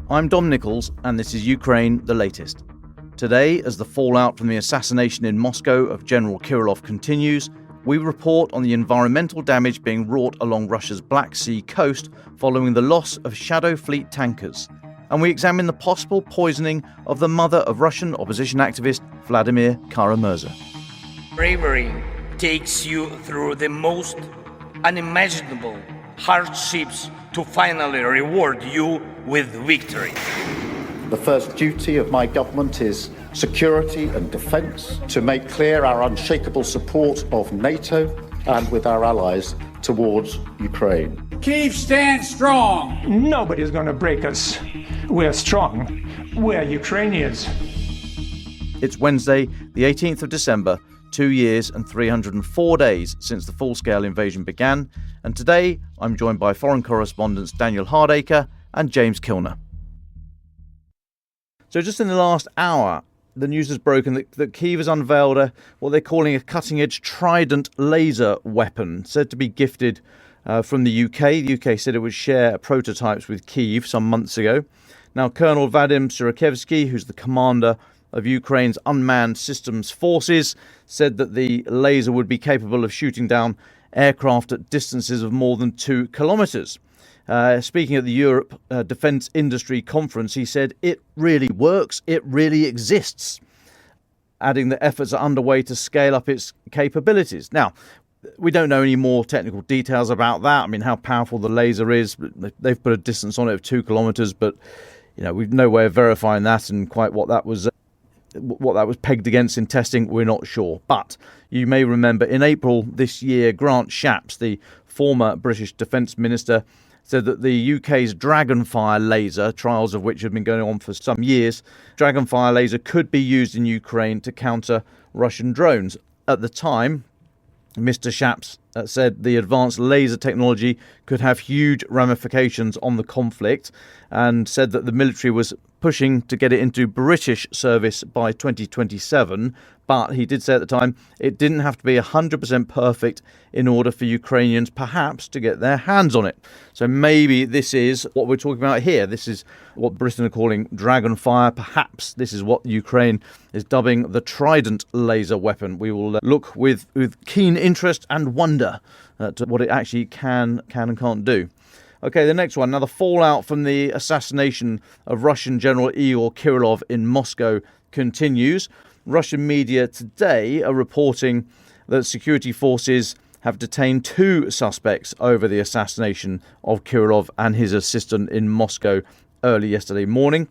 I'm Dom Nicholls, and this is Ukraine the Latest. Today, as the fallout from the assassination in Moscow of General Kirillov continues, we report on the environmental damage being wrought along Russia's Black Sea coast following the loss of Shadow Fleet tankers. And we examine the possible poisoning of the mother of Russian opposition activist Vladimir Kara-Murza. Bravery takes you through the most unimaginable hardships to finally reward you with victory. The first duty of my government is security and defence, to make clear our unshakable support of NATO and with our allies towards Ukraine. Kyiv stands strong. Nobody's going to break us. We're strong. We're Ukrainians. It's Wednesday, the 18th of December, 2 years and 304 days since the full-scale invasion began, and today I'm joined by foreign correspondents Daniel Hardaker and James Kilner. So just in the last hour, the news has broken that Kyiv has unveiled what they're calling a cutting-edge Trident laser weapon, said to be gifted from the UK. The UK said it would share prototypes with Kyiv some months ago. Now, Colonel Vadim Surikevsky, who's the commander of Ukraine's unmanned systems forces, said that the laser would be capable of shooting down aircraft at distances of more than 2 kilometres. Speaking at the Europe Defence Industry Conference, he said, "It really works, it really exists," adding that efforts are underway to scale up its capabilities. Now, we don't know any more technical details about that. I mean, how powerful the laser is. They've put a distance on it of 2 kilometres, but we've no way of verifying that, and quite what that was pegged against in testing, we're not sure. But you may remember in April this year, Grant Shapps, the former British Defence Minister, said that the UK's Dragonfire laser, trials of which have been going on for some years, Dragonfire laser could be used in Ukraine to counter Russian drones. At the time, Mr. Shapps said the advanced laser technology could have huge ramifications on the conflict, and said that the military was pushing to get it into British service by 2027. But he did say at the time it didn't have to be 100% perfect in order for Ukrainians perhaps to get their hands on it. So maybe this is what we're talking about here. This is what Britain are calling Dragonfire. Perhaps this is what Ukraine is dubbing the Trident laser weapon. We will look with keen interest and wonder at what it actually can and can't do. Okay, the next one. Now, the fallout from the assassination of Russian General Igor Kirillov in Moscow continues. Russian media today are reporting that security forces have detained 2 suspects over the assassination of Kirillov and his assistant in Moscow early yesterday morning.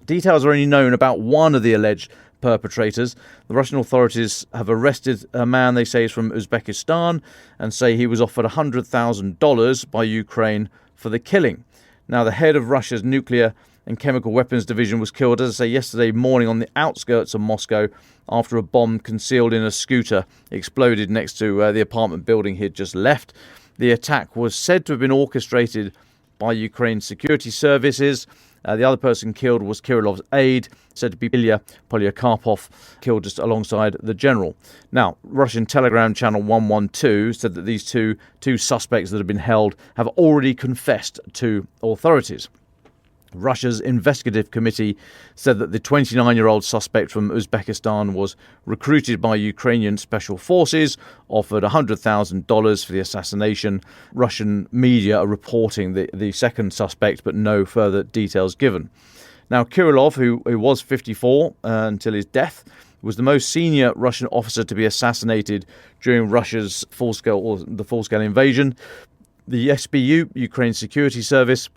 Details are only known about one of the alleged perpetrators. The Russian authorities have arrested a man they say is from Uzbekistan and say he was offered $100,000 by Ukraine for the killing. Now, the head of Russia's nuclear and chemical weapons division was killed, as I say, yesterday morning on the outskirts of Moscow after a bomb concealed in a scooter exploded next to the apartment building he'd just left. The attack was said to have been orchestrated by Ukraine's security services. The other person killed was Kirillov's aide, said to be Ilya Polyakopov, killed just alongside the general. Now, Russian Telegram channel 112 said that these two suspects that have been held have already confessed to authorities. Russia's investigative committee said that the 29-year-old suspect from Uzbekistan was recruited by Ukrainian special forces, offered $100,000 for the assassination. Russian media are reporting the second suspect, but no further details given. Now, Kirillov, who was 54 until his death, was the most senior Russian officer to be assassinated during Russia's the full-scale invasion. The SBU, Ukraine's security service,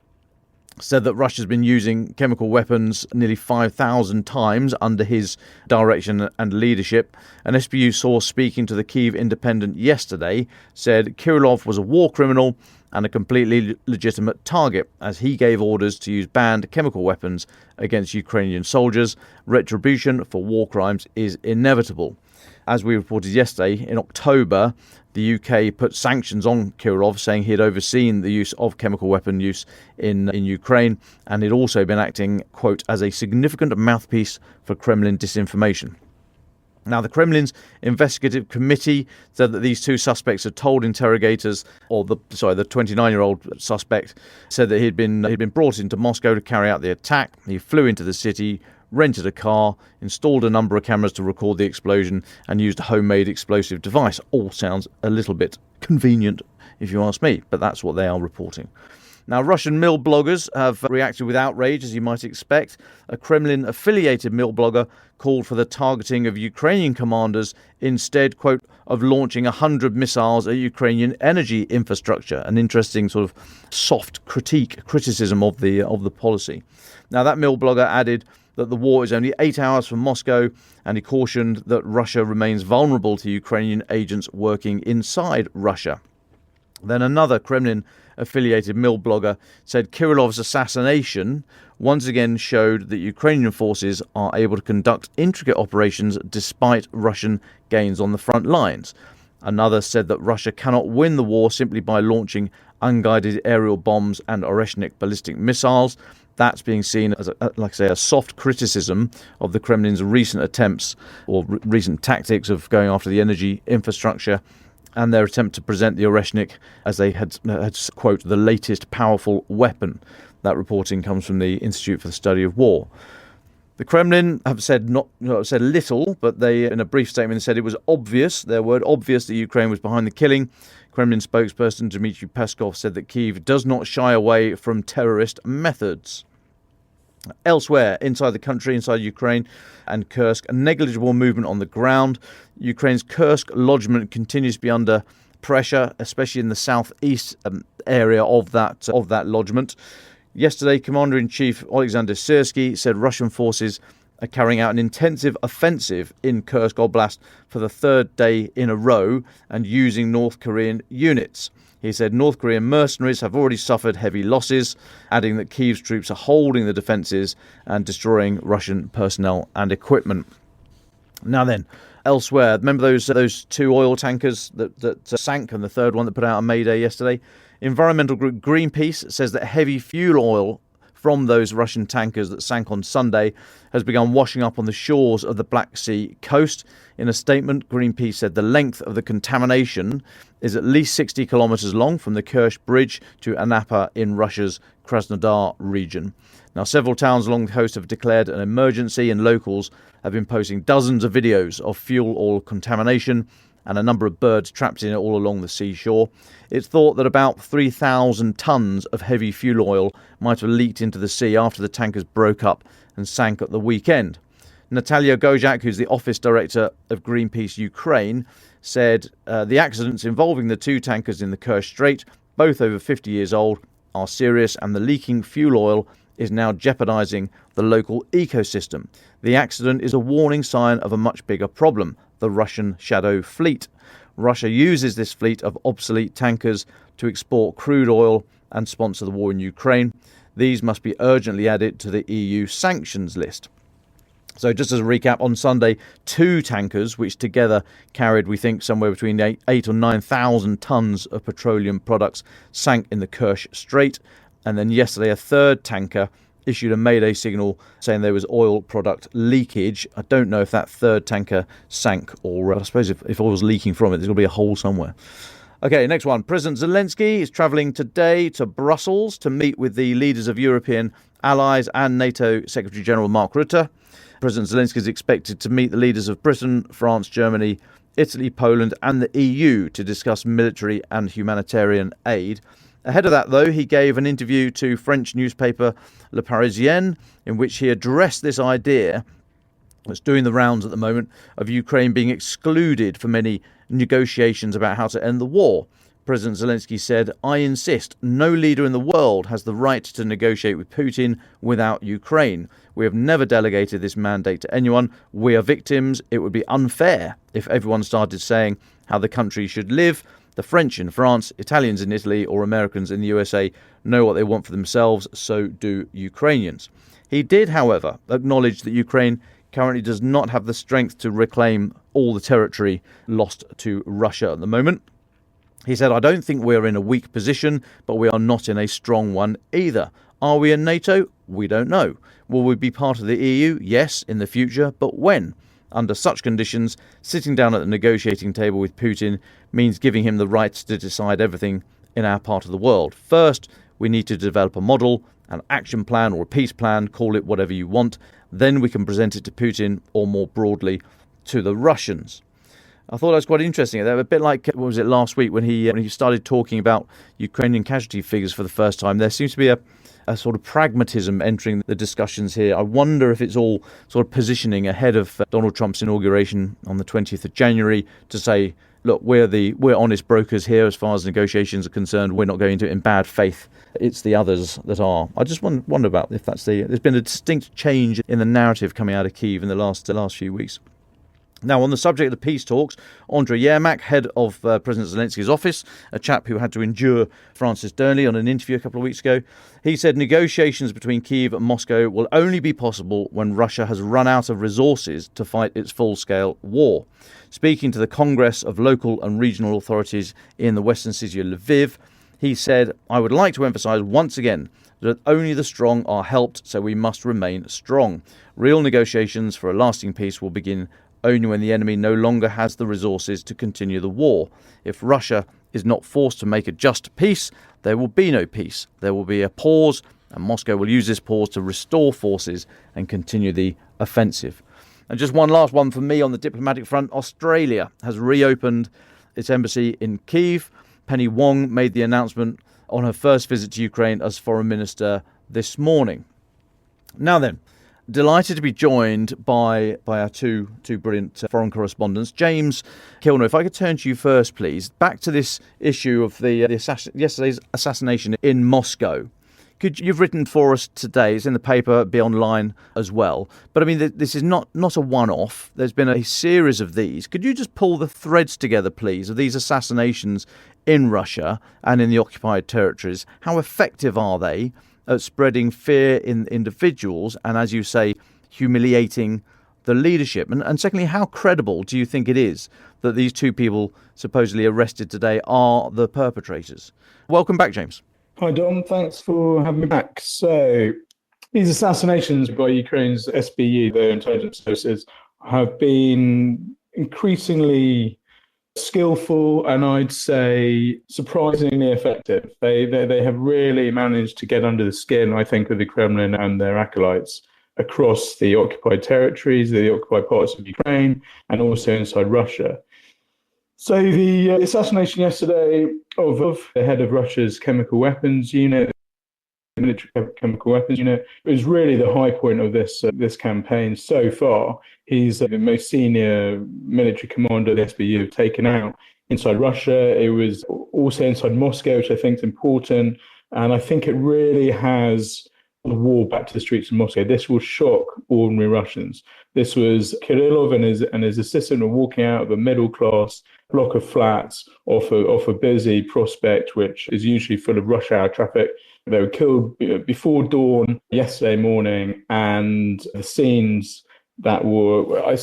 said that Russia's been using chemical weapons nearly 5,000 times under his direction and leadership. An SBU source speaking to the Kyiv Independent yesterday said Kirillov was a war criminal and a completely legitimate target, as he gave orders to use banned chemical weapons against Ukrainian soldiers. Retribution for war crimes is inevitable. As we reported yesterday, in October, the UK put sanctions on Kirillov, saying he had overseen the use of chemical weapon use in Ukraine, and he'd also been acting, quote, as a significant mouthpiece for Kremlin disinformation. Now, the Kremlin's investigative committee said that these two suspects had told interrogators, the 29-year-old suspect said that he'd been brought into Moscow to carry out the attack. He flew into the city, rented a car, installed a number of cameras to record the explosion, and used a homemade explosive device. All sounds a little bit convenient, if you ask me, but that's what they are reporting. Now, Russian mill bloggers have reacted with outrage, as you might expect. A Kremlin-affiliated mill blogger called for the targeting of Ukrainian commanders instead, quote, of launching 100 missiles at Ukrainian energy infrastructure. An interesting sort of soft criticism of the policy. Now, that mill blogger added that the war is only 8 hours from Moscow, and he cautioned that Russia remains vulnerable to Ukrainian agents working inside Russia. Then another Kremlin-affiliated mill blogger said Kirillov's assassination once again showed that Ukrainian forces are able to conduct intricate operations despite Russian gains on the front lines. Another said that Russia cannot win the war simply by launching unguided aerial bombs and Oreshnik ballistic missiles. That's being seen as, a soft criticism of the Kremlin's recent attempts or recent tactics of going after the energy infrastructure, and their attempt to present the Oreshnik as they had quote, the latest powerful weapon. That reporting comes from the Institute for the Study of War. The Kremlin have said little, but they, in a brief statement, said it was obvious, their word, obvious that Ukraine was behind the killing. Kremlin spokesperson Dmitry Peskov said that Kyiv does not shy away from terrorist methods. Elsewhere, inside the country, inside Ukraine and Kursk, a negligible movement on the ground. Ukraine's Kursk lodgement continues to be under pressure, especially in the southeast area of that lodgement. Yesterday, Commander-in-Chief Alexander Syrsky said Russian forces are carrying out an intensive offensive in Kursk Oblast for the third day in a row and using North Korean units. He said North Korean mercenaries have already suffered heavy losses, adding that Kyiv's troops are holding the defences and destroying Russian personnel and equipment. Now then, elsewhere, remember those two oil tankers that sank, and the third one that put out on May Day yesterday? Environmental group Greenpeace says that heavy fuel oil from those Russian tankers that sank on Sunday has begun washing up on the shores of the Black Sea coast. In a statement, Greenpeace said the length of the contamination is at least 60 kilometres long from the Kerch Bridge to Anapa in Russia's Krasnodar region. Now, several towns along the coast have declared an emergency, and locals have been posting dozens of videos of fuel oil contamination and a number of birds trapped in it all along the seashore. It's thought that about 3,000 tonnes of heavy fuel oil might have leaked into the sea after the tankers broke up and sank at the weekend. Natalia Gojak, who's the office director of Greenpeace Ukraine, said the accidents involving the two tankers in the Kerch Strait, both over 50 years old, are serious, and the leaking fuel oil is now jeopardising the local ecosystem. The accident is a warning sign of a much bigger problem: the Russian shadow fleet. Russia uses this fleet of obsolete tankers to export crude oil and sponsor the war in Ukraine. These must be urgently added to the EU sanctions list. So just as a recap, on Sunday, two tankers, which together carried, we think, somewhere between 8 or 9,000 tonnes of petroleum products, sank in the Kerch Strait. And then yesterday, a third tanker issued a mayday signal saying there was oil product leakage. I don't know if that third tanker sank, or I suppose if oil was leaking from it, there's going to be a hole somewhere. Okay, next one. President Zelensky is travelling today to Brussels to meet with the leaders of European allies and NATO Secretary General Mark Rutte. President Zelensky is expected to meet the leaders of Britain, France, Germany, Italy, Poland and the EU to discuss military and humanitarian aid. Ahead of that, though, he gave an interview to French newspaper Le Parisien in which he addressed this idea that's doing the rounds at the moment of Ukraine being excluded from any negotiations about how to end the war. President Zelensky said, "I insist, no leader in the world has the right to negotiate with Putin without Ukraine. We have never delegated this mandate to anyone. We are victims. It would be unfair if everyone started saying how the country should live. The French in France, Italians in Italy, or Americans in the USA know what they want for themselves, so do Ukrainians." He did, however, acknowledge that Ukraine currently does not have the strength to reclaim all the territory lost to Russia at the moment. He said, "I don't think we're in a weak position, but we are not in a strong one either. Are we in NATO? We don't know. Will we be part of the EU? Yes, in the future, but when? Under such conditions, sitting down at the negotiating table with Putin means giving him the right to decide everything in our part of the world. First, we need to develop a model, an action plan or a peace plan, call it whatever you want. Then we can present it to Putin or more broadly to the Russians. I thought that was quite interesting. They were a bit like, what was it, last week when he started talking about Ukrainian casualty figures for the first time. There seems to be a sort of pragmatism entering the discussions here. I wonder if it's all sort of positioning ahead of Donald Trump's inauguration on the 20th of January to say, look, we're honest brokers here as far as negotiations are concerned. We're not going into it in bad faith. It's the others that are. I just wonder about if there's been a distinct change in the narrative coming out of Kyiv in the last few weeks. Now, on the subject of the peace talks, Andriy Yermak, head of President Zelensky's office, a chap who had to endure Francis Durnley on an interview a couple of weeks ago, he said negotiations between Kyiv and Moscow will only be possible when Russia has run out of resources to fight its full-scale war. Speaking to the Congress of Local and Regional Authorities in the western city of Lviv, he said, I would like to emphasise once again that only the strong are helped, so we must remain strong. Real negotiations for a lasting peace will begin only when the enemy no longer has the resources to continue the war. If Russia is not forced to make a just peace, there will be no peace. There will be a pause, and Moscow will use this pause to restore forces and continue the offensive. And just one last one for me on the diplomatic front. Australia has reopened its embassy in Kyiv. Penny Wong made the announcement on her first visit to Ukraine as foreign minister this morning. Now then, delighted to be joined by our two brilliant foreign correspondents. James Kilner, if I could turn to you first, please. Back to this issue of yesterday's assassination in Moscow. You've written for us today, it's in the paper, be online as well. But I mean, this is not a one-off. There's been a series of these. Could you just pull the threads together, please, of these assassinations in Russia and in the occupied territories? How effective are they at spreading fear in individuals and, as you say, humiliating the leadership? And secondly, how credible do you think it is that these two people supposedly arrested today are the perpetrators? Welcome back, James. Hi, Dom. Thanks for having me back. So these assassinations by Ukraine's SBU, their intelligence services, have been increasingly skillful and I'd say surprisingly effective. They have really managed to get under the skin, I think, of the Kremlin and their acolytes across the occupied territories, the occupied parts of Ukraine, and also inside Russia. So the assassination yesterday of the head of Russia's chemical weapons unit, the military chemical weapons unit, was really the high point of this campaign so far. He's the most senior military commander the SBU taken out inside Russia. It was also inside Moscow, which I think is important. And I think it really has the war back to the streets of Moscow. This will shock ordinary Russians. This was Kirillov and his assistant were walking out of a middle-class block of flats off a busy prospect, which is usually full of rush hour traffic. They were killed before dawn yesterday morning, and the scenes that were... I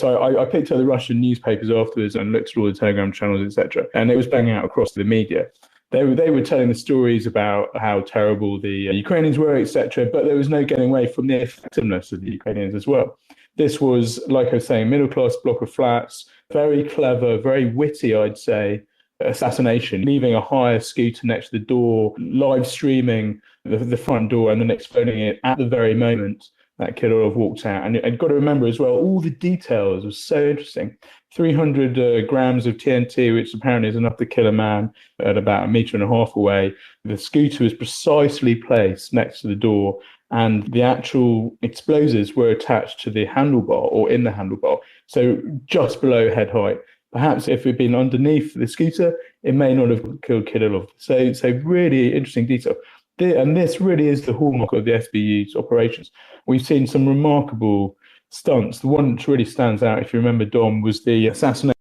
picked up the Russian newspapers afterwards and looked through all the Telegram channels, etc., and it was banging out across the media. They were telling the stories about how terrible the Ukrainians were, etc., but there was no getting away from the effectiveness of the Ukrainians as well. This was, like I was saying, middle-class block of flats, very clever, very witty, I'd say, assassination, leaving a hired scooter next to the door, live streaming the front door and then exploding it at the very moment that Kirillov walked out. And you've got to remember as well, all the details was so interesting. 300 grams of TNT, which apparently is enough to kill a man at about 1.5 meters away. The scooter was precisely placed next to the door, and the actual explosives were attached to the handlebar or in the handlebar, so just below head height. Perhaps if it had been underneath the scooter, it may not have killed Kirillov. So really interesting detail. And this really is the hallmark of the SBU's operations. We've seen some remarkable stunts. The one that really stands out, if you remember, Dom, was the assassination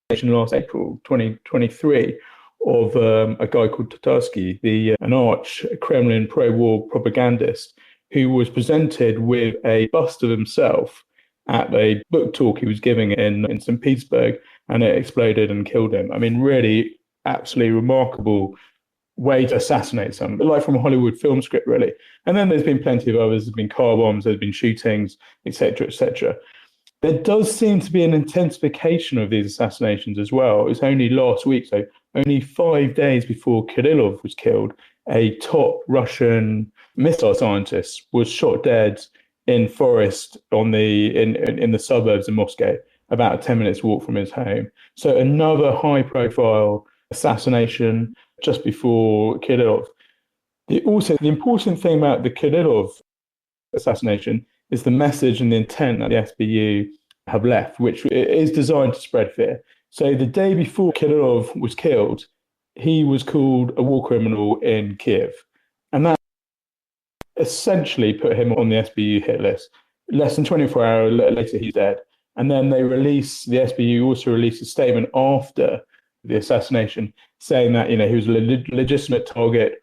last April 2023 of a guy called Tatarsky, an arch Kremlin pro-war propagandist, who was presented with a bust of himself at a book talk he was giving in St. Petersburg, and it exploded and killed him. I mean, really, absolutely remarkable way to assassinate someone, like from a Hollywood film script, really. And then there's been plenty of others. There's been car bombs, there's been shootings, etc., etc. There does seem to be an intensification of these assassinations as well. It's only last week, so only 5 days before Kirillov was killed, a top Russian missile scientist was shot dead in forest in the suburbs of Moscow, about a 10 minutes walk from his home. So another high-profile assassination just before Kirillov. Also, the important thing about the Kirillov assassination is the message and the intent that the SBU have left, which is designed to spread fear. So the day before Kirillov was killed, he was called a war criminal in Kiev. And that essentially put him on the SBU hit list. Less than 24 hours later, he's dead. And then the SBU also released a statement after the assassination saying that, he was a legitimate target.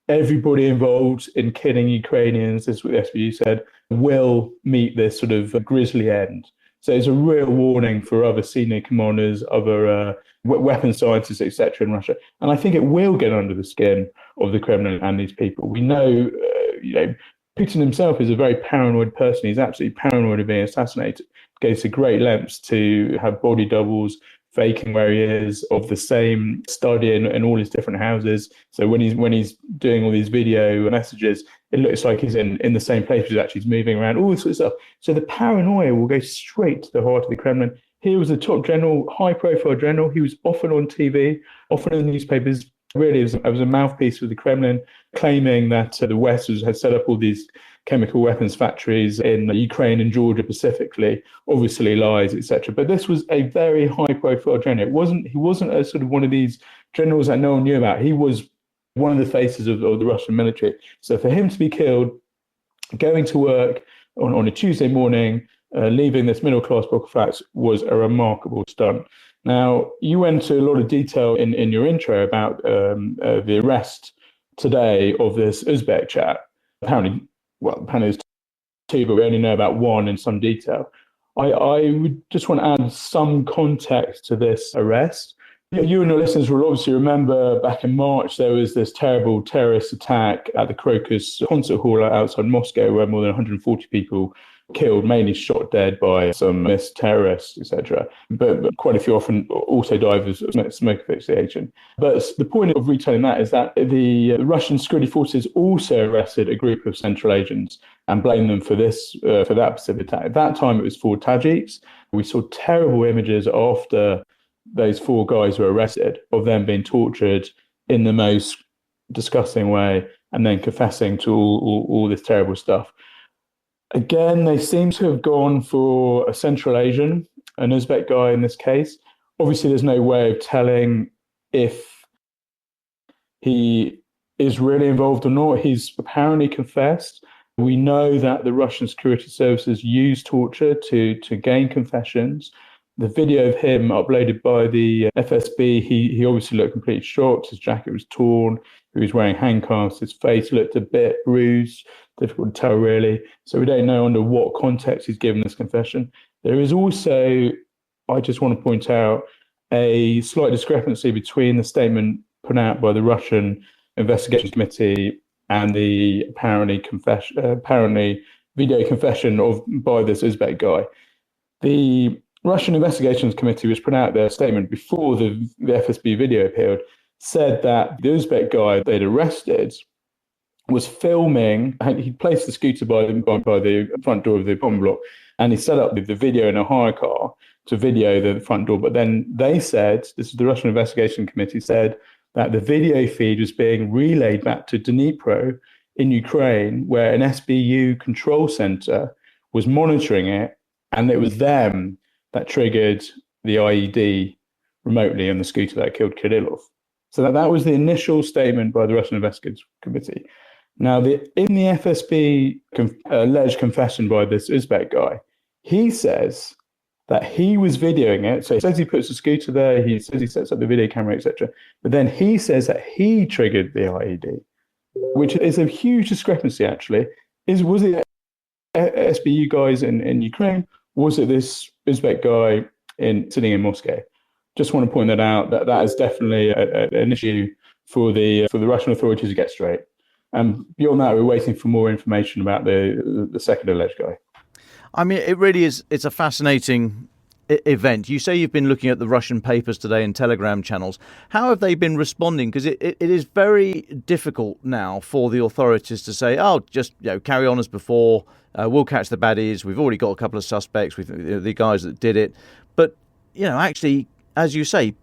Everybody involved in killing Ukrainians, this is what the SBU said, will meet this sort of grisly end. So it's a real warning for other senior commanders, other weapons scientists, etc. in Russia. And I think it will get under the skin of the Kremlin and these people. We know, Putin himself is a very paranoid person. He's absolutely paranoid of being assassinated. Goes to great lengths to have body doubles, faking where he is, of the same study in all his different houses. So when he's doing all these video messages, it looks like he's in the same place, but he's moving around, all this sort of stuff. So the paranoia will go straight to the heart of the Kremlin. He was a top general, high-profile general. He was often on TV, often in the newspapers. Really, it was a mouthpiece for the Kremlin, claiming that the West had set up all these chemical weapons factories in Ukraine and Georgia specifically, obviously lies, etc. But this was a very high-profile general. He wasn't a sort of one of these generals that no one knew about. He was one of the faces of the Russian military. So for him to be killed, going to work on a Tuesday morning, leaving this middle-class block of flats, was a remarkable stunt. Now, you went into a lot of detail in your intro about the arrest today of this Uzbek chap. Apparently there's two, but we only know about one in some detail. I would just want to add some context to this arrest. You and your listeners will obviously remember back in March, there was this terrible terrorist attack at the Crocus concert hall outside Moscow where more than 140 people killed, mainly shot dead by some missed terrorists, etc. But quite a few often also died of smoke asphyxiation. But the point of retelling that is that the Russian security forces also arrested a group of Central Asians and blamed them for that specific attack. At that time, it was 4 Tajiks. We saw terrible images after those 4 guys were arrested of them being tortured in the most disgusting way and then confessing to all this terrible stuff. Again, they seem to have gone for a Central Asian, an Uzbek guy in this case. Obviously, there's no way of telling if he is really involved or not. He's apparently confessed. We know that the Russian security services use torture to gain confessions. The video of him uploaded by the FSB, he obviously looked completely shocked. His jacket was torn. He was wearing handcuffs. His face looked a bit bruised. Difficult to tell, really. So we don't know under what context he's given this confession. There is also, I just want to point out, a slight discrepancy between the statement put out by the Russian Investigation Committee and the apparently video confession by this Uzbek guy. The Russian Investigations Committee, which put out their statement before the FSB video appeared, said that the Uzbek guy they'd arrested was filming. He placed the scooter by the front door of the apartment block, and he set up the video in a hire car to video the front door. But then they said, this is the Russian Investigation Committee, said that the video feed was being relayed back to Dnipro in Ukraine, where an SBU control center was monitoring it, and it was them that triggered the IED remotely on the scooter that killed Kirillov. So that was the initial statement by the Russian Investigations Committee. Now, in the FSB alleged confession by this Uzbek guy, he says that he was videoing it. So he says he puts the scooter there, he says he sets up the video camera, etc. But then he says that he triggered the IED, which is a huge discrepancy, actually. Was it SBU guys in Ukraine? Was it this Uzbek guy sitting in Moscow? Just want to point that out. That is definitely an issue for the Russian authorities to get straight. And beyond that, we're waiting for more information about the second alleged guy. I mean, it really is. It's a fascinating event. You say you've been looking at the Russian papers today and Telegram channels. How have they been responding? Because it is very difficult now for the authorities to say, "Oh, just carry on as before. We'll catch the baddies. We've already got a couple of suspects with the guys that did it." But actually, as you say,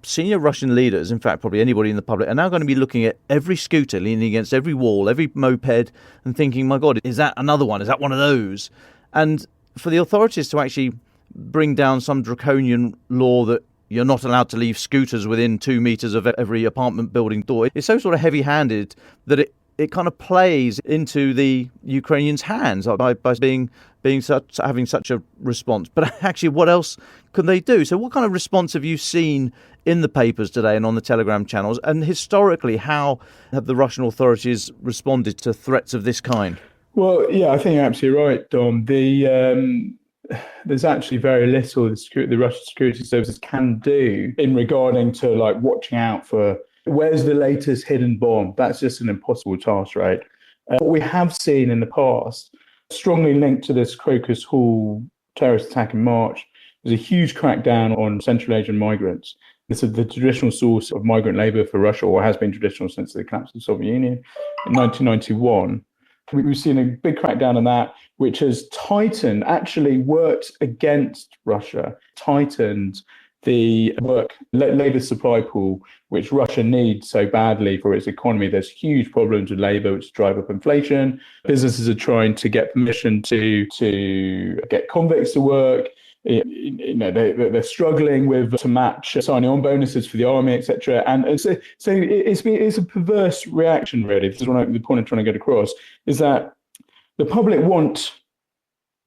senior Russian leaders, in fact, probably anybody in the public, are now going to be looking at every scooter leaning against every wall, every moped, and thinking, "My God, is that another one? Is that one of those?" And for the authorities to actually bring down some draconian law that you're not allowed to leave scooters within 2 meters of every apartment building door, it's so sort of heavy-handed that it kind of plays into the Ukrainians' hands by having such a response. But actually, what else can they do? So what kind of response have you seen in the papers today and on the Telegram channels? And historically, how have the Russian authorities responded to threats of this kind? Well, yeah, I think you're absolutely right, Dom. There's actually very little the Russian security services can do in regarding to watching out for where's the latest hidden bomb. That's just an impossible task, right? What we have seen in the past, strongly linked to this Crocus Hall terrorist attack in March, was a huge crackdown on Central Asian migrants. This is the traditional source of migrant labor for Russia, or has been traditional since the collapse of the Soviet Union in 1991. We've seen a big crackdown on that, which has actually worked against Russia, tightened the labor supply pool, which Russia needs so badly for its economy. There's huge problems with labor, which drive up inflation. Businesses are trying to get permission to get convicts to work. They're struggling to match signing on bonuses for the army, etc. And so it's a perverse reaction, really. This is the point I'm trying to get across, is that the public want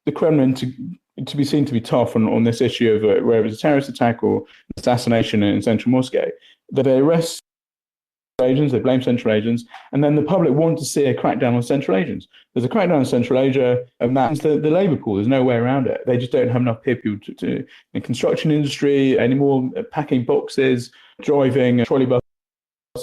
the Kremlin to be seen to be tough on this issue of whether it's a terrorist attack or assassination in central Moscow, that they arrest agents, they blame Central agents, and then the public want to see a crackdown on Central agents. There's a crackdown on Central Asia, and that's the labour pool. There's no way around it. They just don't have enough people to in the construction industry anymore, packing boxes, driving trolley buses,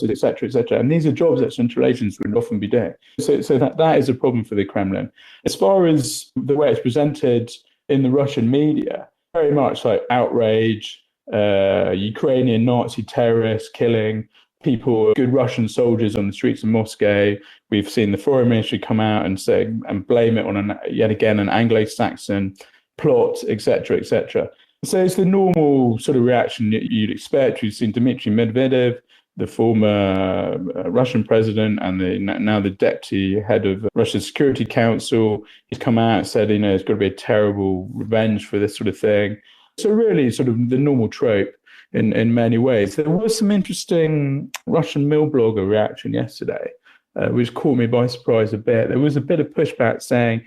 etc., etc. And these are jobs that Central agents would often be doing. So that is a problem for the Kremlin. As far as the way it's presented in the Russian media, very much like outrage, Ukrainian Nazi terrorists killing people, good Russian soldiers on the streets of Moscow. We've seen the foreign ministry come out and say and blame it on yet again an Anglo-Saxon plot, etc., etc. So it's the normal sort of reaction you'd expect. We've seen Dmitry Medvedev, the former Russian president and now the deputy head of Russia's Security Council. He's come out and said, it's got to be a terrible revenge for this sort of thing. So really sort of the normal trope in many ways. There was some interesting Russian mill blogger reaction yesterday, which caught me by surprise a bit. There was a bit of pushback saying,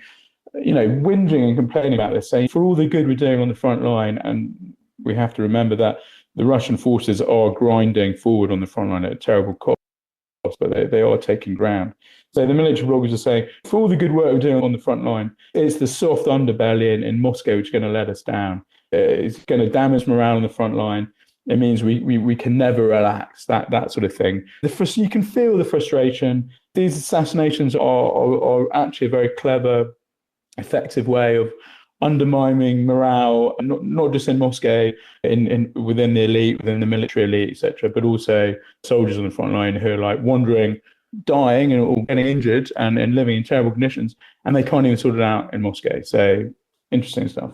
whinging and complaining about this, saying for all the good we're doing on the front line, and we have to remember that the Russian forces are grinding forward on the front line at a terrible cost, but they are taking ground. So the military bloggers are saying, for all the good work we're doing on the front line, it's the soft underbelly in Moscow which is going to let us down. It's going to damage morale on the front line. It means we can never relax, that sort of thing. You can feel the frustration. These assassinations are actually a very clever, effective way of undermining morale, not just in Moscow, within the elite, within the military elite, etc., but also soldiers on the front line who are wandering, dying or getting injured and living in terrible conditions, and they can't even sort it out in Moscow. So interesting stuff.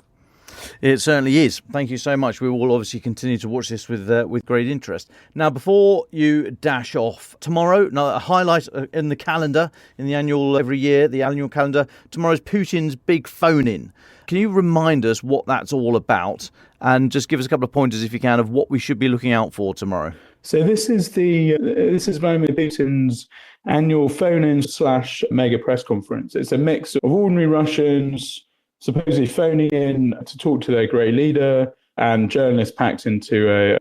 It certainly is. Thank you so much. We will obviously continue to watch this with great interest. Now, before you dash off, tomorrow, a highlight in the calendar, in the annual every year, the annual calendar, tomorrow's Putin's big phone-in. Can you remind us what that's all about and just give us a couple of pointers, if you can, of what we should be looking out for tomorrow? So this is Vladimir Putin's annual phone-in / mega press conference. It's a mix of ordinary Russians supposedly phoning in to talk to their great leader, and journalists packed into a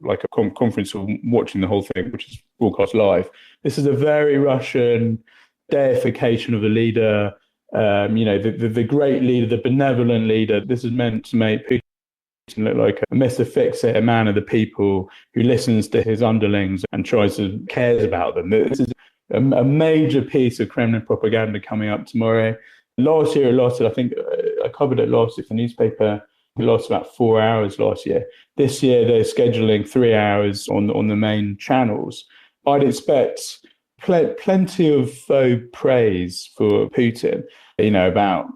conference or watching the whole thing, which is broadcast live. This is a very Russian deification of the leader, the great leader, the benevolent leader. This is meant to make Putin look like a Mr. Fix-It, a man of the people who listens to his underlings and cares about them. This is a major piece of Kremlin propaganda coming up tomorrow. Last year, it lasted, I think covered it last year for the newspaper. It lost about 4 hours last year. This year, they're scheduling 3 hours on the main channels. I'd expect plenty of praise for Putin, about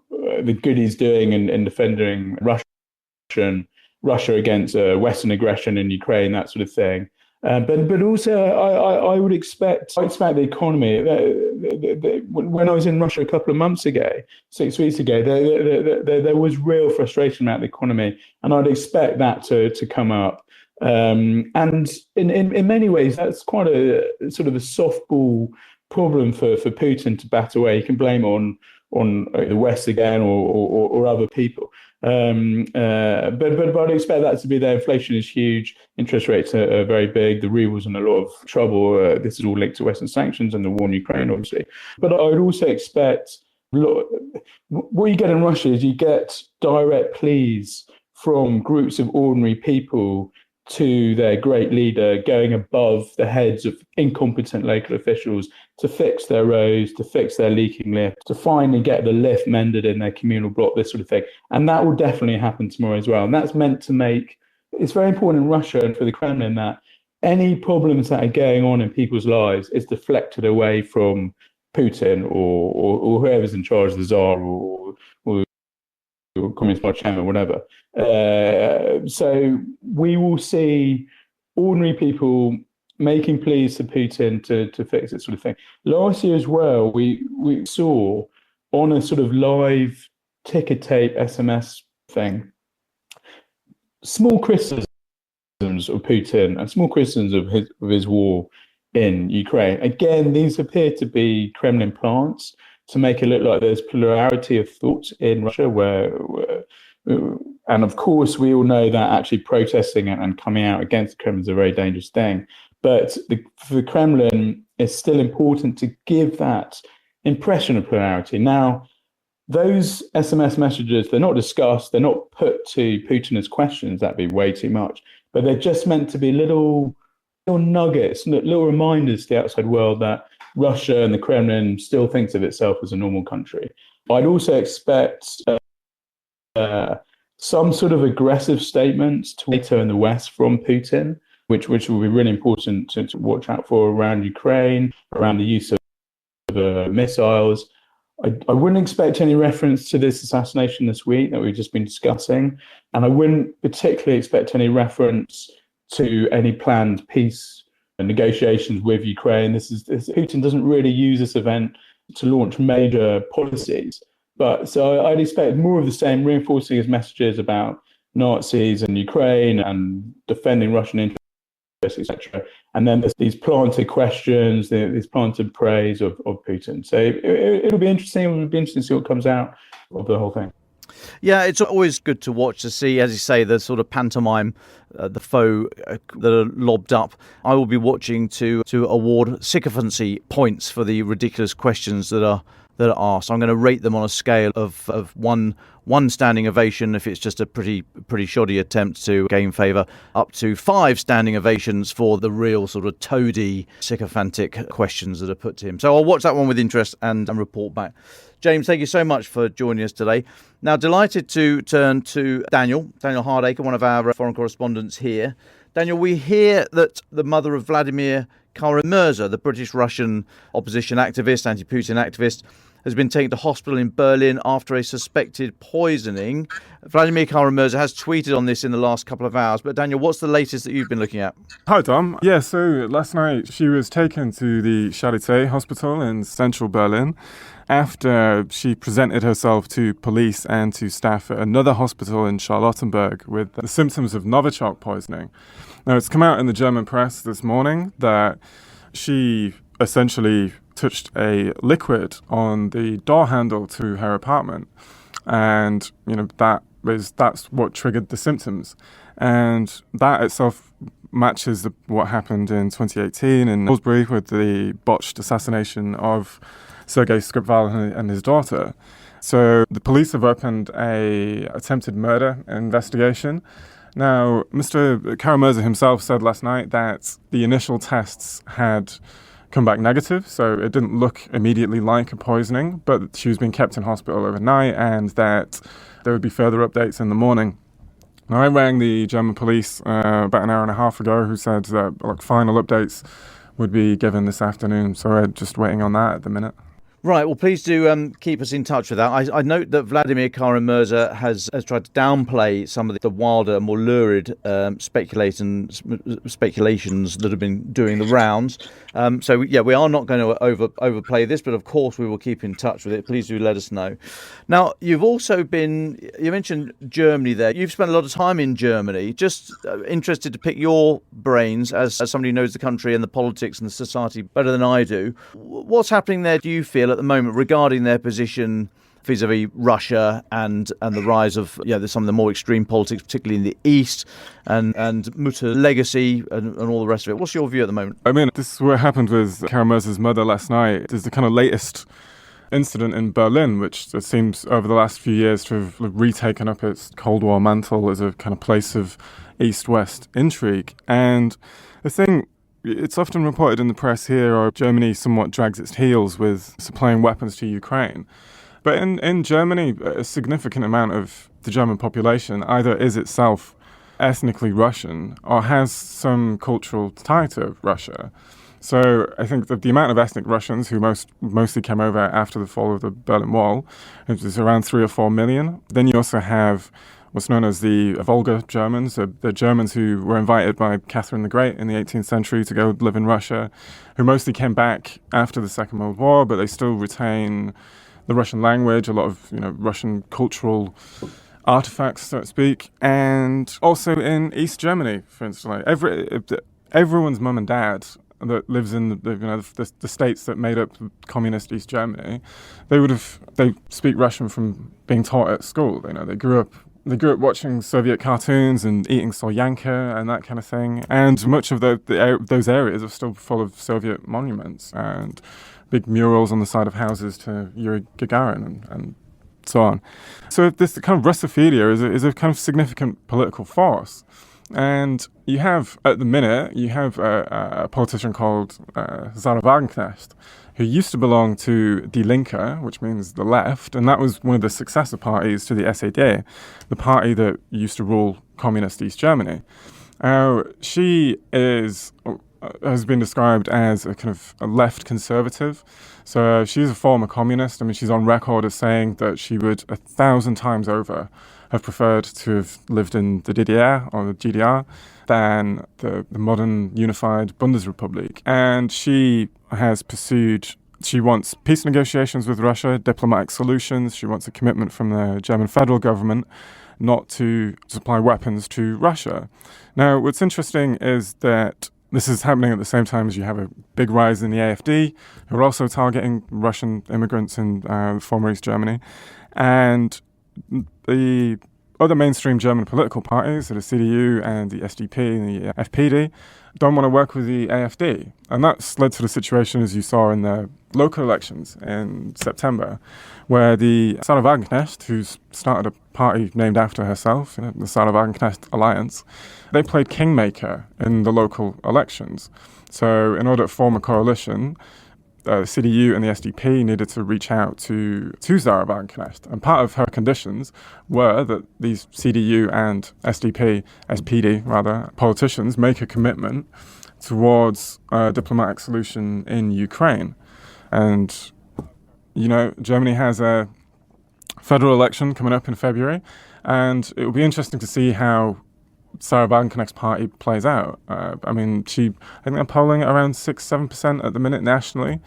the good he's doing in defending Russia against Western aggression in Ukraine, that sort of thing. But also, I would expect the economy. When I was in Russia a couple of months ago, 6 weeks ago, there was real frustration about the economy, and I'd expect that to come up. And in many ways, that's quite a sort of a softball problem for Putin to bat away. He can blame on the West again or other people. But I'd expect that to be there. Inflation is huge. Interest rates are very big. The ruble's in a lot of trouble. This is all linked to Western sanctions and the war in Ukraine, obviously. But I would also expect what you get in Russia is you get direct pleas from groups of ordinary people to their great leader, going above the heads of incompetent local officials to fix their roads, to fix their leaking lift, to finally get the lift mended in their communal block, this sort of thing. And that will definitely happen tomorrow as well. And that's meant to make, it's very important in Russia and for the Kremlin that any problems that are going on in people's lives is deflected away from Putin or whoever's in charge, the Tsar or Communist Party chairman, whatever. So we will see ordinary people making pleas to Putin to fix it, sort of thing. Last year as well, we saw on a sort of live ticker tape SMS thing, small criticisms of Putin and small criticisms of his war in Ukraine. Again, these appear to be Kremlin plants to make it look like there's plurality of thought in Russia, and of course, we all know that actually protesting and coming out against the Kremlin is a very dangerous thing. But for the Kremlin, it's still important to give that impression of plurality. Now, those SMS messages, they're not discussed, they're not put to Putin as questions, that'd be way too much, but they're just meant to be little nuggets, little reminders to the outside world that Russia and the Kremlin still thinks of itself as a normal country. I'd also expect some sort of aggressive statements to NATO and the West from Putin, which will be really important to watch out for around Ukraine, around the use of missiles. I wouldn't expect any reference to this assassination this week that we've just been discussing, and I wouldn't particularly expect any reference to any planned peace negotiations with Ukraine. Putin doesn't really use this event to launch major policies. But so I'd expect more of the same, reinforcing his messages about Nazis and Ukraine and defending Russian interests, etc. And then there's these planted questions, these planted praise of Putin. So it'll be interesting. It'll be interesting to see what comes out of the whole thing. Yeah, it's always good to watch to see, as you say, the sort of pantomime, the foe that are lobbed up. I will be watching to award sycophancy points for the ridiculous questions that are asked. I'm going to rate them on a scale of one standing ovation if it's just a pretty shoddy attempt to gain favour, up to 5 standing ovations for the real sort of toady, sycophantic questions that are put to him. So I'll watch that one with interest and report back. James, thank you so much for joining us today. Now, delighted to turn to Daniel Hardaker, one of our foreign correspondents here. Daniel, we hear that the mother of Vladimir Kara-Murza, the British-Russian opposition activist, anti-Putin activist, has been taken to hospital in Berlin after a suspected poisoning. Vladimir Kara-Murza has tweeted on this in the last couple of hours. But Daniel, what's the latest that you've been looking at? Hi, Dom. Yeah, so last night she was taken to the Charité hospital in central Berlin after she presented herself to police and to staff at another hospital in Charlottenburg with the symptoms of Novichok poisoning. Now, it's come out in the German press this morning that she essentially touched a liquid on the door handle to her apartment, and that's what triggered the symptoms, and that itself matches what happened in 2018 in Salisbury with the botched assassination of Sergei Skripal and his daughter. So the police have opened a attempted murder investigation. Now, Mr. Kara-Murza himself said last night that the initial tests had come back negative, so it didn't look immediately like a poisoning, but she was being kept in hospital overnight and that there would be further updates in the morning. Now, I rang the German police about an hour and a half ago, who said that final updates would be given this afternoon, so we're just waiting on that at the minute. Right, well, please do keep us in touch with that. I note that Vladimir Kara-Murza has tried to downplay some of the wilder, more lurid speculations that have been doing the rounds. So, we are not going to overplay this, but of course we will keep in touch with it. Please do let us know. Now, you mentioned Germany there. You've spent a lot of time in Germany. Just interested to pick your brains as somebody who knows the country and the politics and the society better than I do. What's happening there, do you feel, at the moment regarding their position vis-a-vis Russia and the rise of some of the more extreme politics, particularly in the east, and Mutter legacy and all the rest of it? What's your view at the moment? I mean, this is what happened with Kara-Murza's mother last night. There's the kind of latest incident in Berlin, which seems over the last few years to have retaken up its Cold War mantle as a kind of place of east-west intrigue. And the thing, it's often reported in the press here, or Germany somewhat drags its heels with supplying weapons to Ukraine. But in Germany, a significant amount of the German population either is itself ethnically Russian or has some cultural tie to Russia. So I think that the amount of ethnic Russians who mostly came over after the fall of the Berlin Wall is around 3 or 4 million. Then you also have what's known as the Volga Germans, the Germans who were invited by Catherine the Great in the 18th century to go live in Russia, who mostly came back after the Second World War, but they still retain the Russian language, a lot of Russian cultural artifacts, so to speak. And also in East Germany, for instance, everyone's mum and dad that lives in the states that made up communist East Germany, they speak Russian from being taught at school. They grew up watching Soviet cartoons and eating solyanka and that kind of thing. And much of those areas are still full of Soviet monuments and big murals on the side of houses to Yuri Gagarin and so on. So this kind of Russophilia is a kind of significant political force. And you have, at the minute, a politician called Sarah Wagenknecht, who used to belong to Die Linke, which means the left, and that was one of the successor parties to the SED, the party that used to rule communist East Germany. She has been described as a kind of a left conservative. So she's a former communist. I mean, she's on record as saying that she would 1,000 times over have preferred to have lived in the DDR or the GDR than the modern unified Bundesrepublik. And she wants peace negotiations with Russia, diplomatic solutions. She wants a commitment from the German federal government not to supply weapons to Russia. Now, what's interesting is that this is happening at the same time as you have a big rise in the AfD, who are also targeting Russian immigrants in former East Germany. And the other mainstream German political parties, the CDU and the SDP and the FPD, don't want to work with the AfD. And that's led to the situation as you saw in the local elections in September, where the Sarah Wagenknecht, who's started a party named after herself, the Sarah Wagenknecht Alliance, they played kingmaker in the local elections. So in order to form a coalition, the CDU and the SDP needed to reach out to Sarah Wagenknecht. And part of her conditions were that these CDU and SPD politicians make a commitment towards a diplomatic solution in Ukraine. And, Germany has a federal election coming up in February, and it will be interesting to see how Sarah Wagenknecht's party plays out. I think they're polling at around 6-7% at the minute nationally,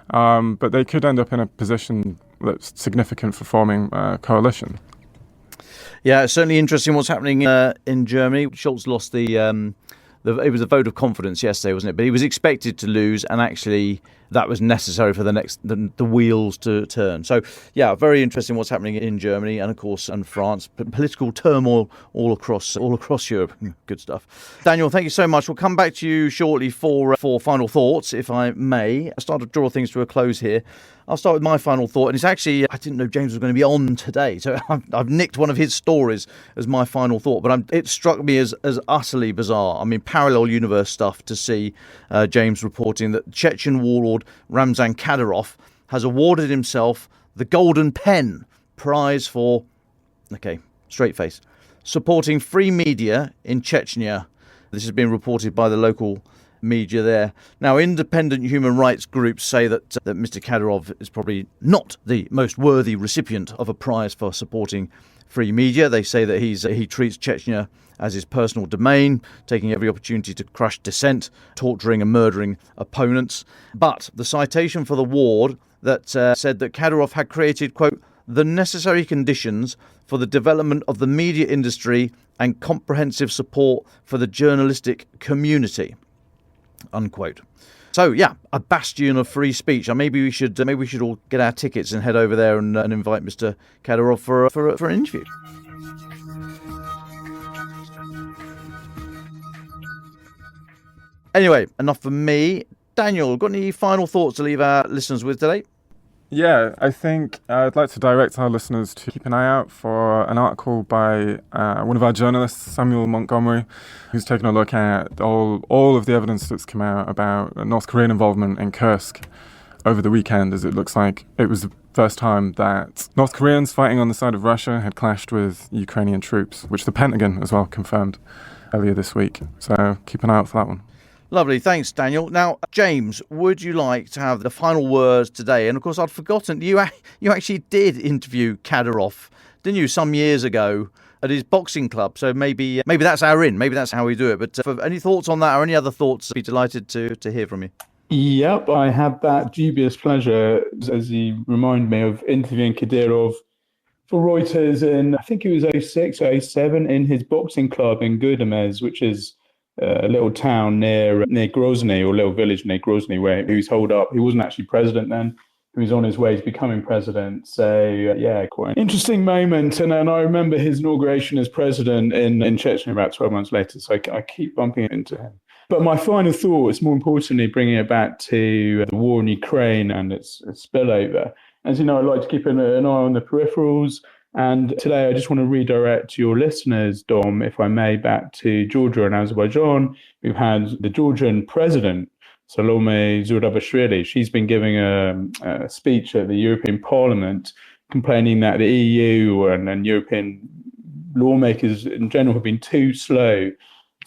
but they could end up in a position that's significant for forming a coalition. Yeah, it's certainly interesting what's happening in Germany. Scholz lost it was a vote of confidence yesterday, wasn't it? But he was expected to lose, and actually that was necessary for the wheels to turn. So, yeah, very interesting what's happening in Germany and, of course, and France. Political turmoil all across Europe. Good stuff. Daniel, thank you so much. We'll come back to you shortly for final thoughts, if I may. I start to draw things to a close here. I'll start with my final thought, and it's actually, I didn't know James was going to be on today, so I've nicked one of his stories as my final thought, but it struck me as utterly bizarre. I mean, parallel universe stuff to see James reporting that Chechen warlord Ramzan Kadyrov has awarded himself the Golden Pen prize for, okay, straight face, supporting free media in Chechnya. This has been reported by the local media there. Now, independent human rights groups say that Mr. Kadyrov is probably not the most worthy recipient of a prize for supporting free media. They say that he treats Chechnya as his personal domain, taking every opportunity to crush dissent, torturing and murdering opponents. But the citation for the award that said that Kadyrov had created, quote, the necessary conditions for the development of the media industry and comprehensive support for the journalistic community, unquote. So yeah, a bastion of free speech. Maybe we should all get our tickets and head over there and invite Mr. Kadyrov for an interview. Anyway, enough from me. Daniel, got any final thoughts to leave our listeners with today? Yeah, I think I'd like to direct our listeners to keep an eye out for an article by one of our journalists, Samuel Montgomery, who's taken a look at all of the evidence that's come out about North Korean involvement in Kursk over the weekend, as it looks like it was the first time that North Koreans fighting on the side of Russia had clashed with Ukrainian troops, which the Pentagon as well confirmed earlier this week. So keep an eye out for that one. Lovely, thanks, Daniel. Now, James, would you like to have the final words today? And of course, I'd forgotten you actually did interview Kadyrov, didn't you, some years ago at his boxing club? So maybe that's our in. Maybe that's how we do it. But for any thoughts on that or any other thoughts, I'd be delighted to hear from you. Yep, I had that dubious pleasure, as you remind me, of interviewing Kadyrov for Reuters in, I think it was 06 or 07, in his boxing club in Gudamez, which is a little town near Grozny, or little village near Grozny, where he was holed up. He wasn't actually president then. He was on his way to becoming president. So, yeah, quite an interesting moment. And I remember his inauguration as president in Chechnya about 12 months later. So I keep bumping into him. But my final thought is, more importantly, bringing it back to the war in Ukraine and its spillover. As you know, I like to keep an eye on the peripherals. And today I just want to redirect your listeners, Dom, if I may, back to Georgia and Azerbaijan. We've had the Georgian president, Salome Zurabishvili. She's been giving a speech at the European Parliament complaining that the EU and European lawmakers in general have been too slow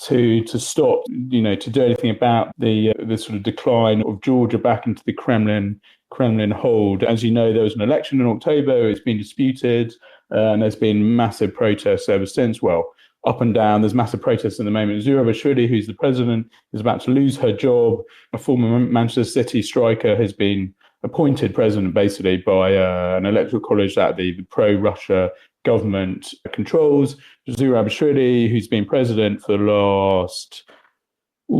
to stop, to do anything about the sort of decline of Georgia back into the Kremlin hold. As you know, there was an election in October. It's been disputed, and there's been massive protests ever since. Well, up and down, there's massive protests at the moment. Zurabishvili, who's the president, is about to lose her job. A former Manchester City striker has been appointed president, basically, by an electoral college that the pro-Russia government controls. Zurabishvili, who's been president for the last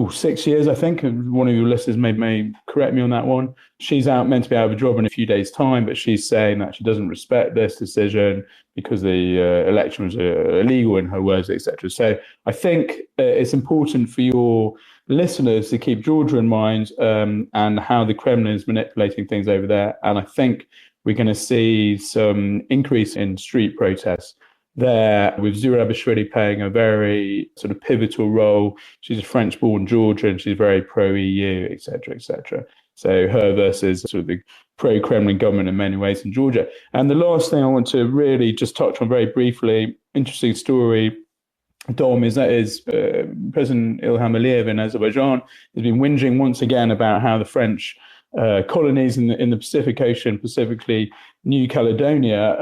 6 years, I think. One of your listeners may correct me on that one. She's meant to be out of a job in a few days' time, but she's saying that she doesn't respect this decision because the election was illegal, in her words, etc. So I think it's important for your listeners to keep Georgia in mind and how the Kremlin is manipulating things over there. And I think we're going to see some increase in street protests there, with Zurabishvili playing a very sort of pivotal role. She's a French-born Georgian, she's very pro-EU, etc., etc. So her versus sort of the pro-Kremlin government in many ways in Georgia. And the last thing I want to really just touch on very briefly, interesting story, Dom, is President Ilham Aliyev in Azerbaijan has been whinging once again about how the French colonies in the Pacific Ocean, specifically New Caledonia,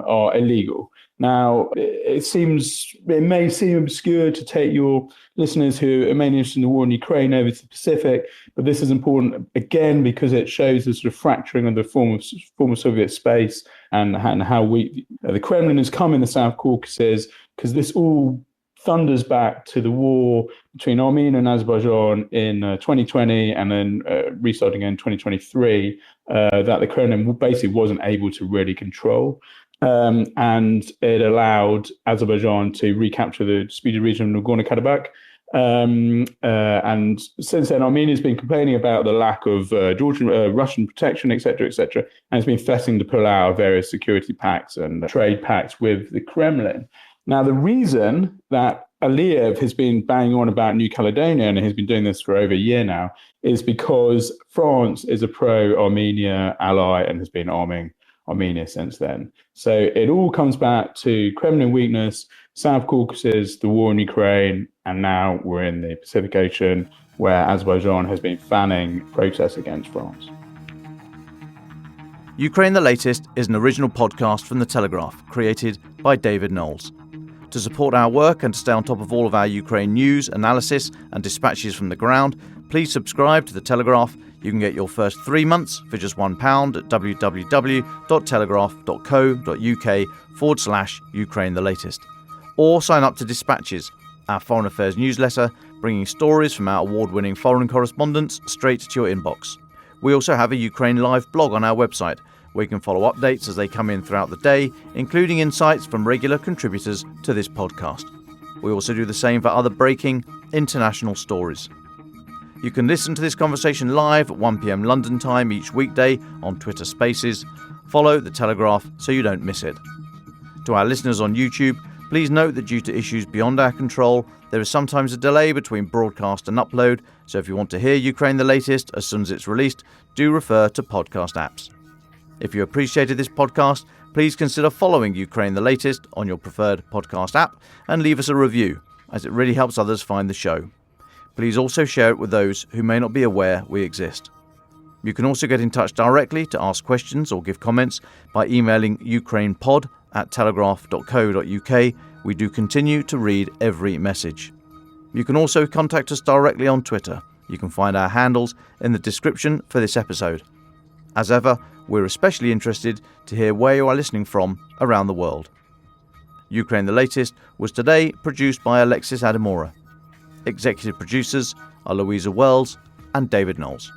are illegal. Now, it may seem obscure to take your listeners who are mainly interested in the war in Ukraine over to the Pacific, but this is important, again, because it shows the sort of fracturing of the former Soviet space and how weak the Kremlin has come in the South Caucasus, because this all thunders back to the war between Armenia and Azerbaijan in 2020 and then restarting in 2023 that the Kremlin basically wasn't able to really control. And it allowed Azerbaijan to recapture the disputed region of Nagorno-Karabakh. And since then, Armenia's been complaining about the lack of Russian protection, etc., etc., and it's been threatening to pull out of various security pacts and trade pacts with the Kremlin. Now, the reason that Aliyev has been banging on about New Caledonia, and he's been doing this for over a year now, is because France is a pro-Armenia ally and has been arming Armenia since then. So it all comes back to Kremlin weakness, South Caucasus, the war in Ukraine, and now we're in the Pacific Ocean, where Azerbaijan has been fanning protests against France. Ukraine the Latest is an original podcast from The Telegraph, created by David Knowles. To support our work and to stay on top of all of our Ukraine news, analysis and dispatches from the ground, please subscribe to The Telegraph. You can get your first 3 months for just £1 at www.telegraph.co.uk/Ukraine the Latest. Or sign up to Dispatches, our foreign affairs newsletter, bringing stories from our award-winning foreign correspondents straight to your inbox. We also have a Ukraine Live blog on our website, where you can follow updates as they come in throughout the day, including insights from regular contributors to this podcast. We also do the same for other breaking international stories. You can listen to this conversation live at 1 p.m. London time each weekday on Twitter Spaces. Follow The Telegraph so you don't miss it. To our listeners on YouTube, please note that due to issues beyond our control, there is sometimes a delay between broadcast and upload, so if you want to hear Ukraine the Latest as soon as it's released, do refer to podcast apps. If you appreciated this podcast, please consider following Ukraine the Latest on your preferred podcast app and leave us a review, as it really helps others find the show. Please also share it with those who may not be aware we exist. You can also get in touch directly to ask questions or give comments by emailing ukrainepod@telegraph.co.uk. We do continue to read every message. You can also contact us directly on Twitter. You can find our handles in the description for this episode. As ever, we're especially interested to hear where you are listening from around the world. Ukraine the Latest was today produced by Alexis Adamora. Executive producers are Louisa Wells and David Knowles.